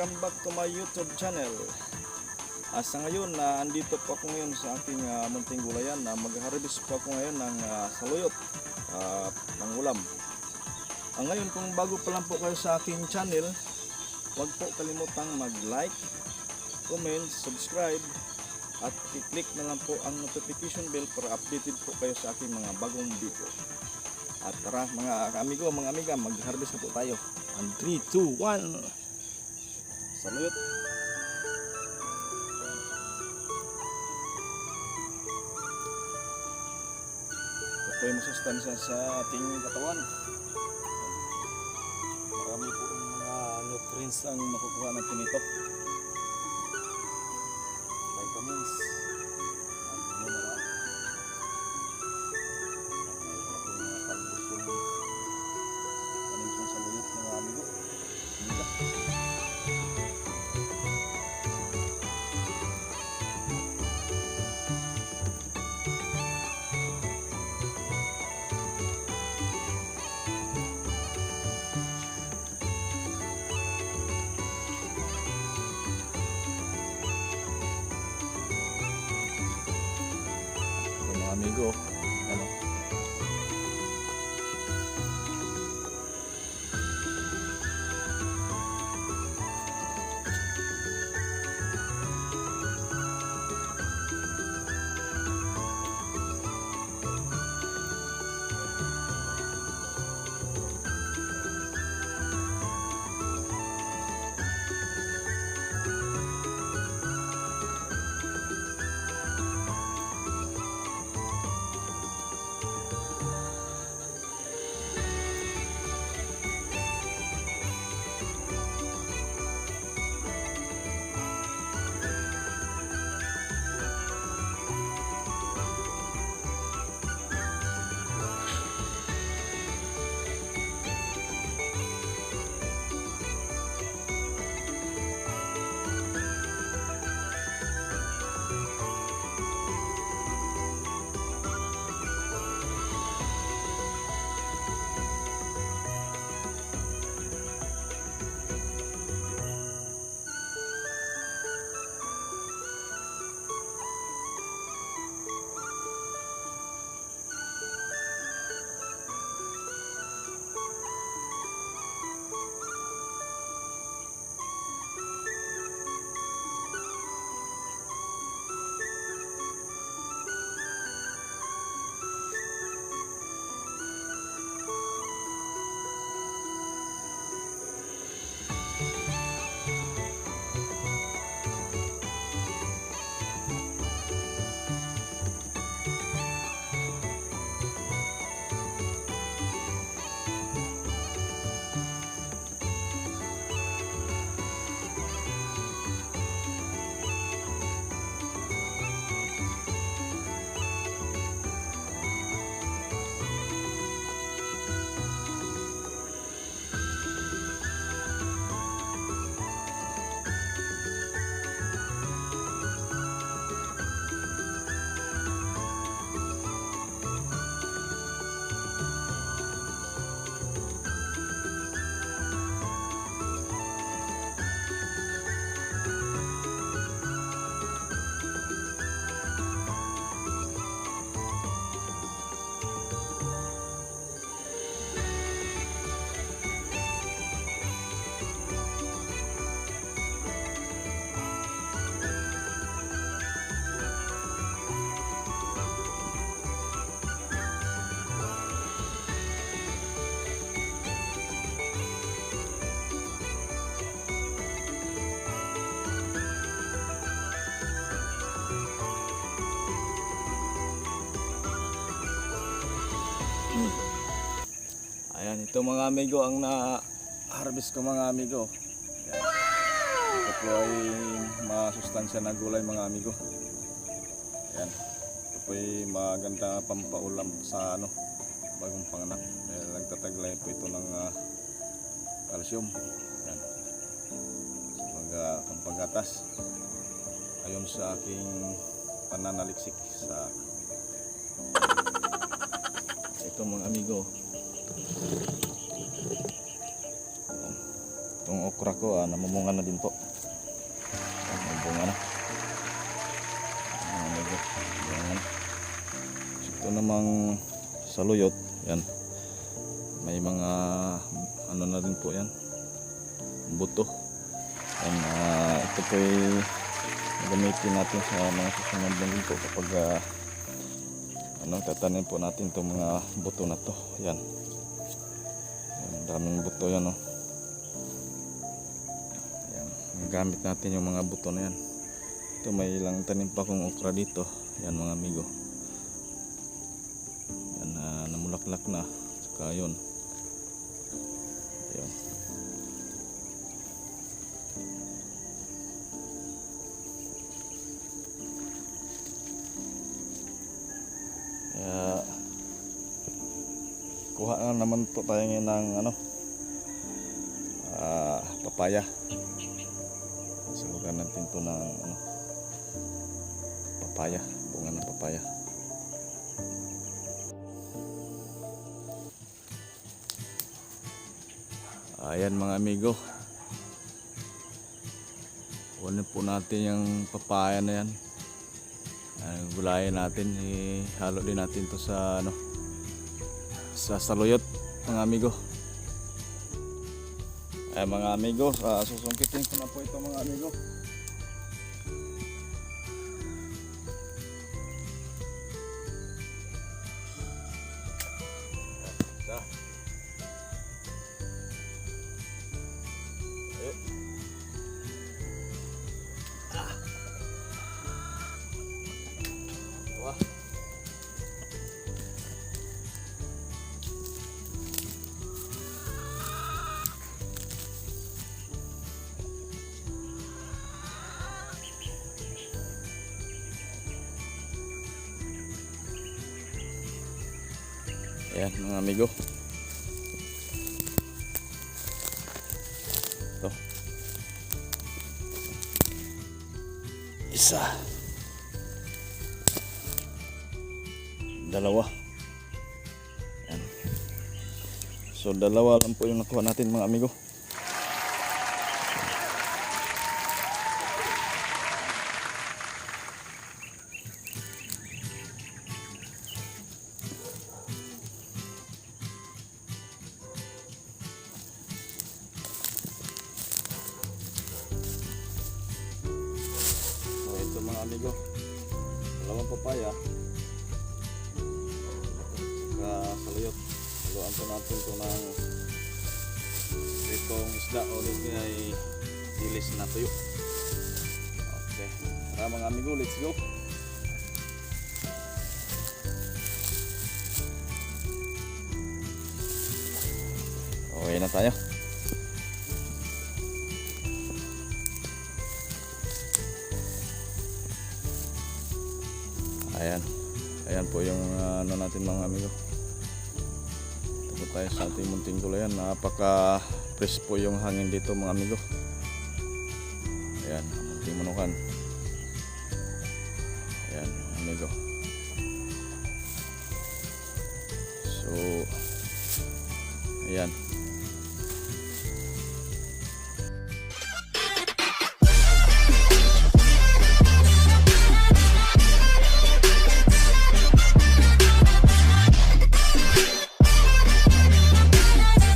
welcome back to my YouTube channel. Sa ngayon, andito po ako ngayon sa aking munting gulayan na mag-harvest po ako ngayon ng saluyot ng ulam. Ngayon, kung bago pa lang po kayo sa aking channel, huwag po kalimutang mag-like, comment, subscribe at i-click na lang po ang notification bell para updated po kayo sa aking mga bagong video. At tara mga amigo, mga amiga, mag-harvest na po tayo. 3, 2, 1. Saluyot. Ito yung masustansya sa ating katawan. Marami po mga nutrients ang makukuha natin ito. Vitamins at mineral. Saluyot mga amigo. Amigo, ano? Ayan, ito mga amigo ang na-harvest ko mga amigo. Ayan. Ito po ay masustansya na gulay mga amigo. Ayan. Ito po ay maganda pampaulam sa bagong panganak. Dahil nagtataglay po ito ng calcium. Ayan. Mga pampagatas. Ayon sa aking pananaliksik sa ito mga amigo. Itong okra ko, namumunga na din po. May bunga na. Medyo bunga na. Ito namang saluyot, yan. May mga ano na din po yan. Buto. Yan, ito po ay gamitin natin sa mga susunod na din po kapag tatanim po natin itong mga buto na to. Yan. Yan, daming buto yan, oh. Yan, gamit natin yung mga buto na yan. Ito, may ilang tanim pa kong okra dito. Yan mga amigo. Yan, namulaklak na. Saka yun. Yan. Kuha na naman po tayo ngayon ng papaya. Salugan natin to ng papaya, bunga ng papaya. Ayan mga amigo, kunin po natin yung papaya na yan. Gulayin natin, ihalo din natin to sa sa saluyot mga amigo. Ay mga amigo, susungkitin ko na po ito mga amigo. Ayan mga amigo. Ito. Isa. Dalawa. Ayan. So dalawa lang po yung nakuha natin mga amigo. Amigo, dalawang papaya saka saluyot. Haluan po natin ito ng itong isda o ito ay dilis na tuyo. Okay, tara mga amigo, let's go. Okay na tayo. Ayan. Ayan po yung natin mga amigo. Ito po tayo sa ating munting gulayan. Napaka fresh po yung hangin dito mga amigo. Ayan, munting manukan. Ayan amigo. So ayan.